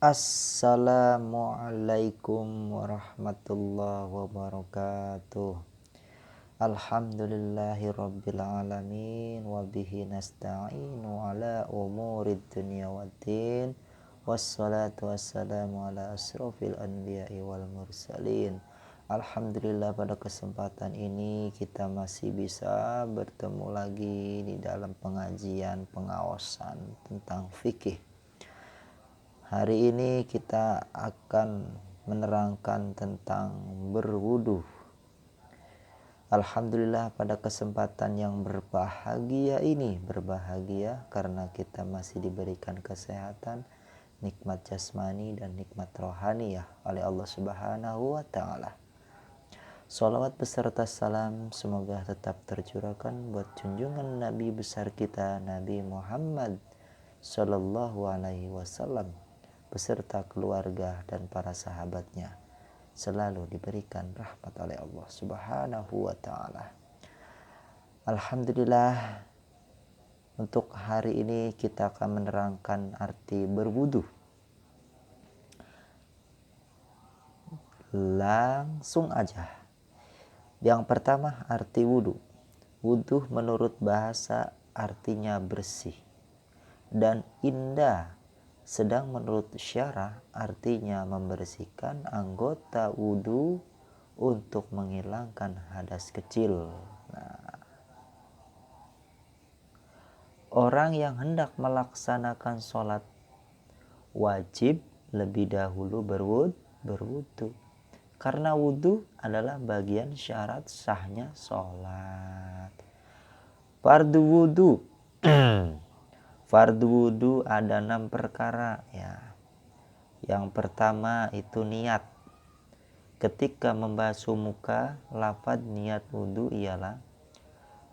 Assalamualaikum warahmatullahi wabarakatuh. Alhamdulillahirabbil alamin wa bihi nasta'inu ala umurid dunya waddin. Wassalatu wassalamu ala asrofil anbiya'i wal mursalin. Alhamdulillah, pada kesempatan ini kita masih bisa bertemu lagi di dalam pengajian pengawasan tentang fikih. Hari ini kita akan menerangkan tentang berwudu. Alhamdulillah, pada kesempatan yang berbahagia ini, berbahagia karena kita masih diberikan kesehatan, nikmat jasmani dan nikmat rohani ya oleh Allah Subhanahu wa taala. Sholawat beserta salam semoga tetap tercurahkan buat junjungan Nabi besar kita, Nabi Muhammad Sallallahu Alaihi Wasallam, beserta keluarga dan para sahabatnya, selalu diberikan rahmat oleh Allah Subhanahu wa taala. Alhamdulillah, untuk hari ini kita akan menerangkan arti berwudu. Langsung aja. Yang pertama, arti wudu. Wudu menurut bahasa artinya bersih dan indah. Sedang menurut syarah artinya membersihkan anggota wudu untuk menghilangkan hadas kecil. Orang yang hendak melaksanakan sholat wajib lebih dahulu berwudu. Karena wudu adalah bagian syarat sahnya sholat. Fardu wudu. Fardu wudu ada 6 perkara ya. Yang pertama itu niat. Ketika membasuh muka, lafaz niat wudu ialah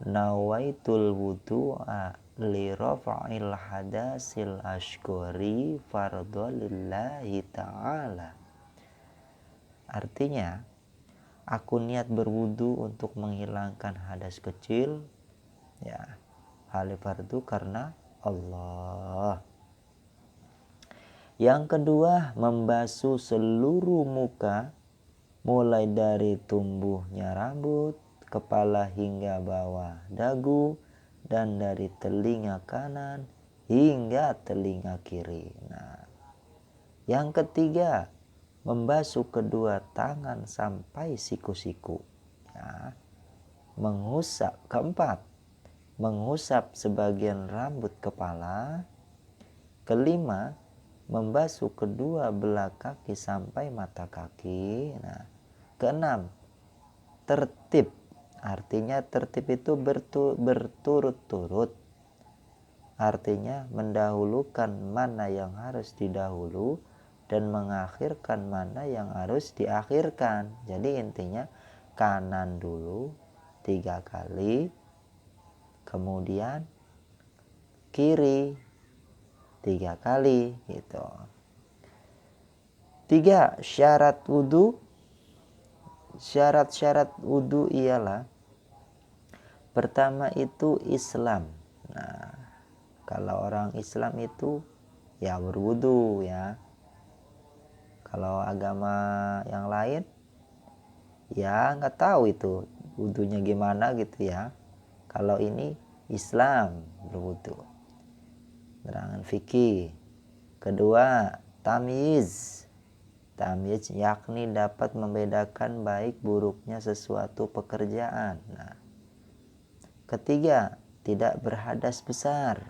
nawaitul wudu'a li rafa'il hadasil ashgori fardholillahi ta'ala. Artinya, aku niat berwudu untuk menghilangkan hadas kecil ya, hal fardu karena Allah. Yang kedua, membasuh seluruh muka mulai dari tumbuhnya rambut, kepala hingga bawah dagu, dan dari telinga kanan hingga telinga kiri. Yang ketiga, membasuh kedua tangan sampai siku-siku ya. Keempat, mengusap sebagian rambut kepala. Kelima, membasuh kedua belah kaki sampai mata kaki. Keenam, tertib. Artinya tertib itu berturut-turut. Artinya mendahulukan mana yang harus didahulu dan mengakhirkan mana yang harus diakhirkan. Jadi intinya kanan dulu 3 kali, kemudian kiri 3 kali gitu. 3. Syarat wudu. Syarat-syarat wudu ialah pertama itu Islam. Kalau orang Islam itu ya berwudu ya. Kalau agama yang lain ya nggak tahu itu wudunya gimana gitu ya. Kalau ini Islam berwudu. Terangan fikih. Kedua, tamyiz. Tamyiz yakni dapat membedakan baik buruknya sesuatu pekerjaan. Ketiga, tidak berhadas besar.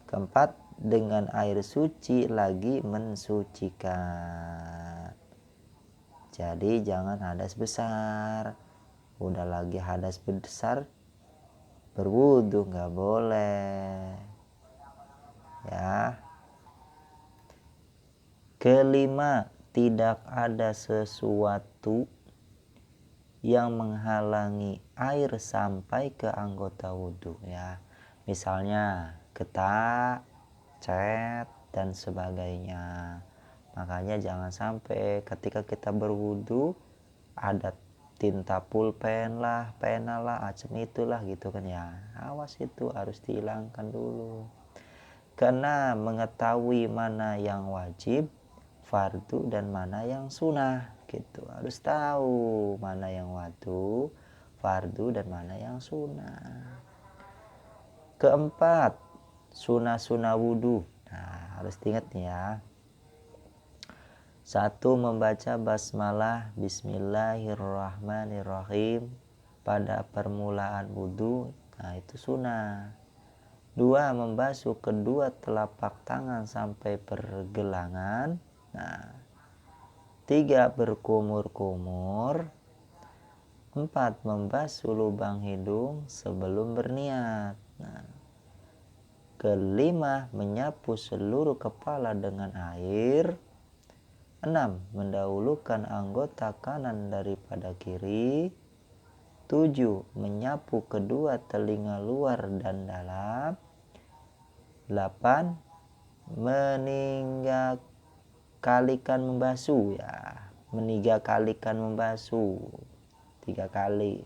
Keempat, dengan air suci lagi mensucikan. Jadi jangan hadas besar. Udah lagi hadas besar berwudu nggak boleh ya. Kelima, tidak ada sesuatu yang menghalangi air sampai ke anggota wudu ya. Misalnya getah, cat, dan sebagainya. Makanya jangan sampai ketika kita berwudu ada tinta pulpen lah, pena lah, acem itulah gitu kan ya. Awas, itu harus dihilangkan dulu. Karena mengetahui mana yang wajib, fardu, dan mana yang sunnah gitu. Harus tahu mana yang fardu, dan mana yang sunnah. Keempat, sunnah wudhu. Nah, harus diingat nih ya. 1. Membaca basmalah bismillahirrahmanirrahim pada permulaan wudhu. Nah, itu sunnah. 2. Membasuh kedua telapak tangan sampai pergelangan. Nah, 3. Berkumur-kumur. 4. Membasuh lubang hidung sebelum berniat. Nah, 5. Menyapu seluruh kepala dengan air. 6. Mendahulukan anggota kanan daripada kiri. 7. Menyapu kedua telinga luar dan dalam. 8. Meninggalkan membasuh ya. Meninggalkan membasuh 3 kali.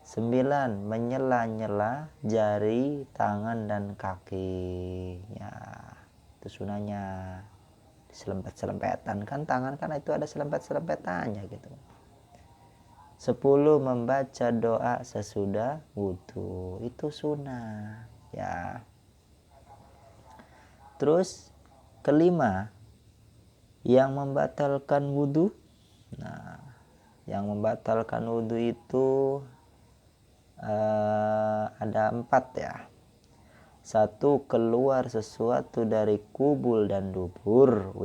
9. Menyela-nyela jari tangan dan kaki ya. Itu sunahnya. Selempet-selempetan kan tangan kan itu ada selempet-selempetannya gitu. 10. Membaca doa sesudah wudhu. Itu sunnah ya. Terus 5. Yang membatalkan wudhu. Nah, yang membatalkan wudhu itu ada 4 ya. 1. Keluar sesuatu dari kubul dan dubur.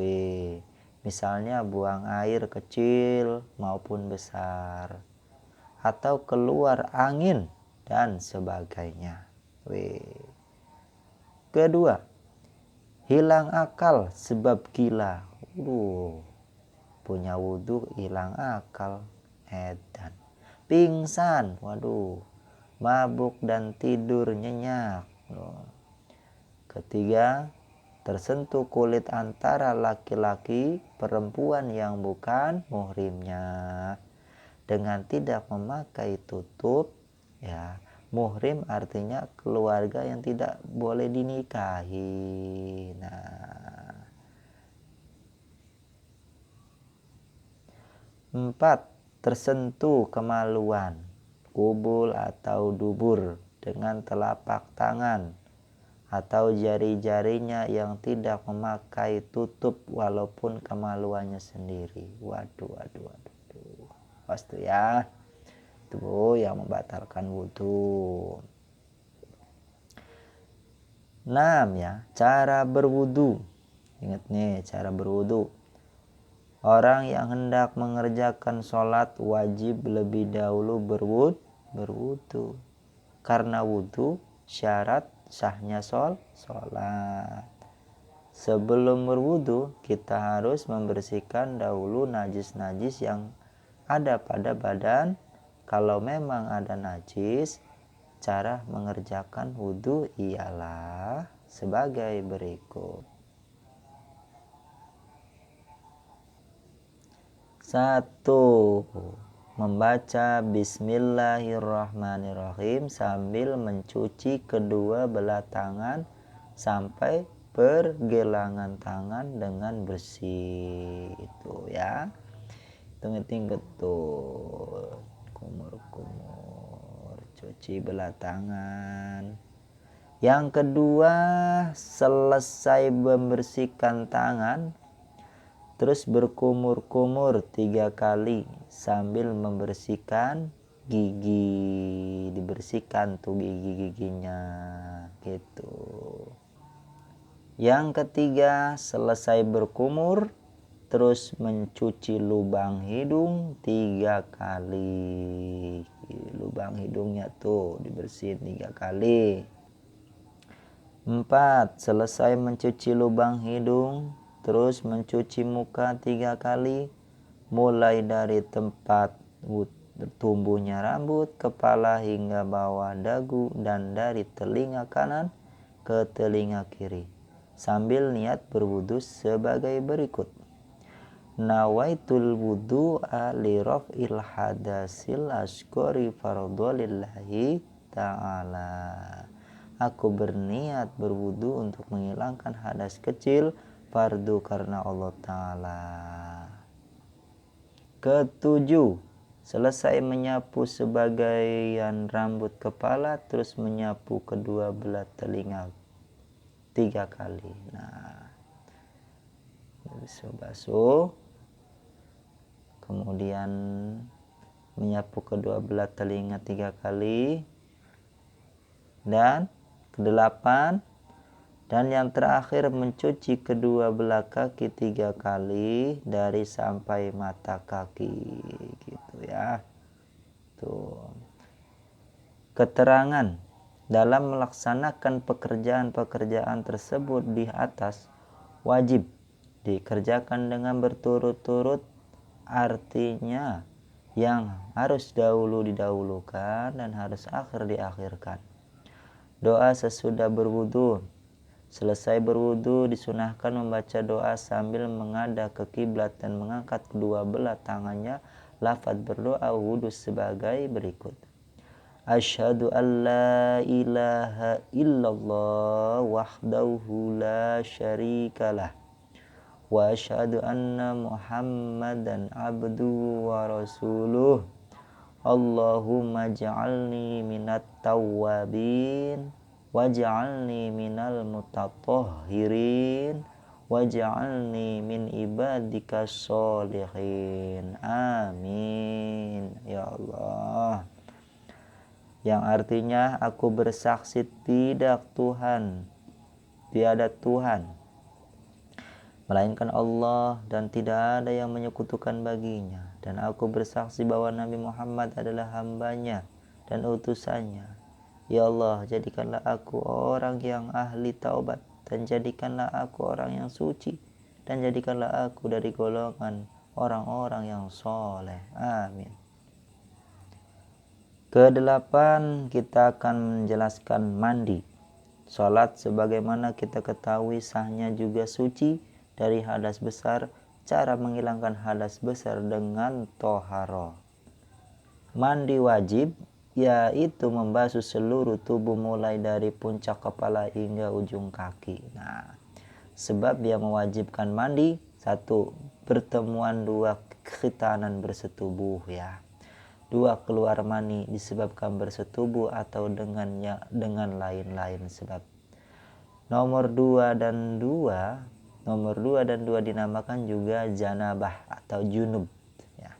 Misalnya buang air kecil maupun besar. Atau keluar angin dan sebagainya. Kedua, hilang akal sebab gila. Punya wudhu hilang akal. Edan. Pingsan. Mabuk dan tidur nyenyak. Ketiga, tersentuh kulit antara laki-laki perempuan yang bukan muhrimnya dengan tidak memakai tutup ya. Muhrim artinya keluarga yang tidak boleh dinikahi. Nah, 4. Tersentuh kemaluan, kubul atau dubur dengan telapak tangan atau jari-jarinya yang tidak memakai tutup walaupun kemaluannya sendiri. Waduh. Pasti ya. Itu yang membatalkan wudhu. 6 ya, cara berwudhu. Ingat nih, cara berwudhu. Orang yang hendak mengerjakan sholat wajib lebih dahulu berwudhu. Karena wudhu syarat sahnya sholat. Sebelum berwudhu, kita harus membersihkan dahulu najis-najis yang ada pada badan. Kalau memang ada najis, cara mengerjakan wudhu ialah sebagai berikut. 1. Membaca bismillahirrahmanirrahim sambil mencuci kedua belah tangan sampai pergelangan tangan dengan bersih. Itu ya. Hitung-hitung betul. Kumur-kumur, cuci belah tangan. Yang kedua, selesai membersihkan tangan, terus berkumur-kumur 3 kali sambil membersihkan gigi. Dibersihkan tuh gigi-giginya gitu. Yang ketiga, selesai berkumur terus mencuci lubang hidung 3 kali. Lubang hidungnya tuh dibersihin 3 kali. 4. Selesai mencuci lubang hidung, terus mencuci muka 3 kali, mulai dari tempat tumbuhnya rambut kepala hingga bawah dagu dan dari telinga kanan ke telinga kiri, sambil niat berwudu sebagai berikut. Nawaitul wudu'a li raf'il hadasil asghari fardhu lillahi ta'ala. aku berniat berwudu untuk menghilangkan hadas kecil fardu karena Allah Ta'ala. Ketujuh, selesai menyapu sebagian rambut kepala, terus menyapu kedua belah telinga 3 kali. Nah, basuh, kemudian menyapu kedua belah telinga 3 kali, dan kedelapan, dan yang terakhir mencuci kedua belah kaki 3 kali dari sampai mata kaki, gitu ya. Tuh. Keterangan dalam melaksanakan pekerjaan-pekerjaan tersebut di atas wajib dikerjakan dengan berturut-turut, artinya yang harus dahulu didahulukan dan harus akhir diakhirkan. Doa sesudah berwudu. Selesai berwudu disunahkan membaca doa sambil menghadap ke kiblat dan mengangkat kedua belah tangannya. Lafaz berdoa wudu sebagai berikut. Asyhadu an la ilaha illallah wahdahu la syarikalah wa asyhadu anna Muhammadan abduhu wa rasuluh. Allahumma ja'alni minat tawwabin waj'alni minal mutatahhirin waj'alni min ibadika sholihin. Amin ya Allah. Yang artinya, aku bersaksi tiada Tuhan melainkan Allah, dan tidak ada yang menyekutukan baginya, dan aku bersaksi bahwa Nabi Muhammad adalah hambanya dan utusannya. Ya Allah, jadikanlah aku orang yang ahli taubat, dan jadikanlah aku orang yang suci, dan jadikanlah aku dari golongan orang-orang yang soleh. Amin. Kedelapan, kita akan menjelaskan mandi. Salat sebagaimana kita ketahui sahnya juga suci dari hadas besar. Cara menghilangkan hadas besar dengan toharo. Mandi wajib yaitu membasuh seluruh tubuh mulai dari puncak kepala hingga ujung kaki. Nah, sebab yang mewajibkan mandi, 1. Pertemuan 2 khitanan bersetubuh ya. 2. Keluar mani disebabkan bersetubuh atau dengan lain-lain sebab. Nomor 2 dan 2 dinamakan juga janabah atau junub ya.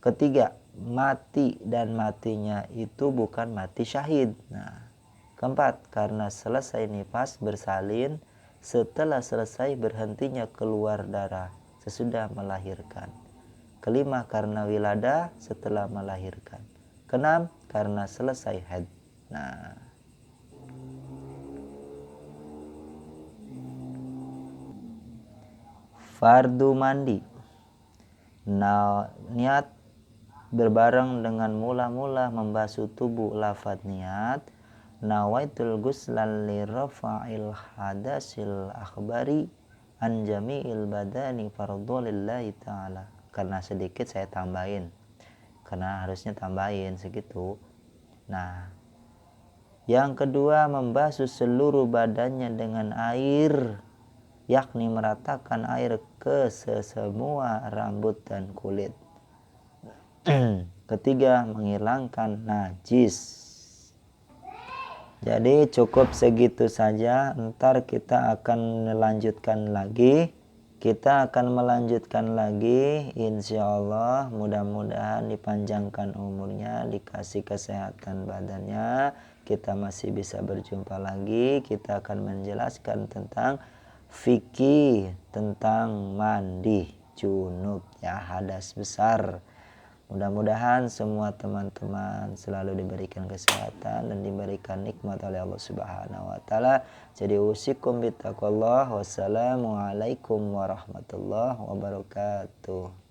Ketiga, mati dan matinya itu bukan mati syahid. Nah, keempat, karena selesai nifas bersalin, setelah selesai berhentinya keluar darah sesudah melahirkan. Kelima, karena wilada setelah melahirkan. Keenam, karena selesai haid. Nah, fardu mandi. Nah, niat berbareng dengan mula-mula membasuh tubuh. Lafaz niat, nawaitul ghuslan li rafa'il hadasil akhbari an jami'il badani fardhu lillahi ta'ala. Karena sedikit saya tambahin, karena harusnya tambahin segitu. Nah, yang kedua, membasuh seluruh badannya dengan air, yakni meratakan air ke semua rambut dan kulit. Ketiga, menghilangkan najis. Jadi cukup segitu saja. Ntar kita akan melanjutkan lagi. Insya Allah. Mudah-mudahan dipanjangkan umurnya, dikasih kesehatan badannya. Kita masih bisa berjumpa lagi. Kita akan menjelaskan tentang fikih, tentang mandi junub ya, hadas besar. Mudah-mudahan semua teman-teman selalu diberikan kesehatan dan diberikan nikmat oleh Allah Subhanahu wa taala. Jadi usikum bittaqwallah. Wassalamualaikum warahmatullahi wabarakatuh.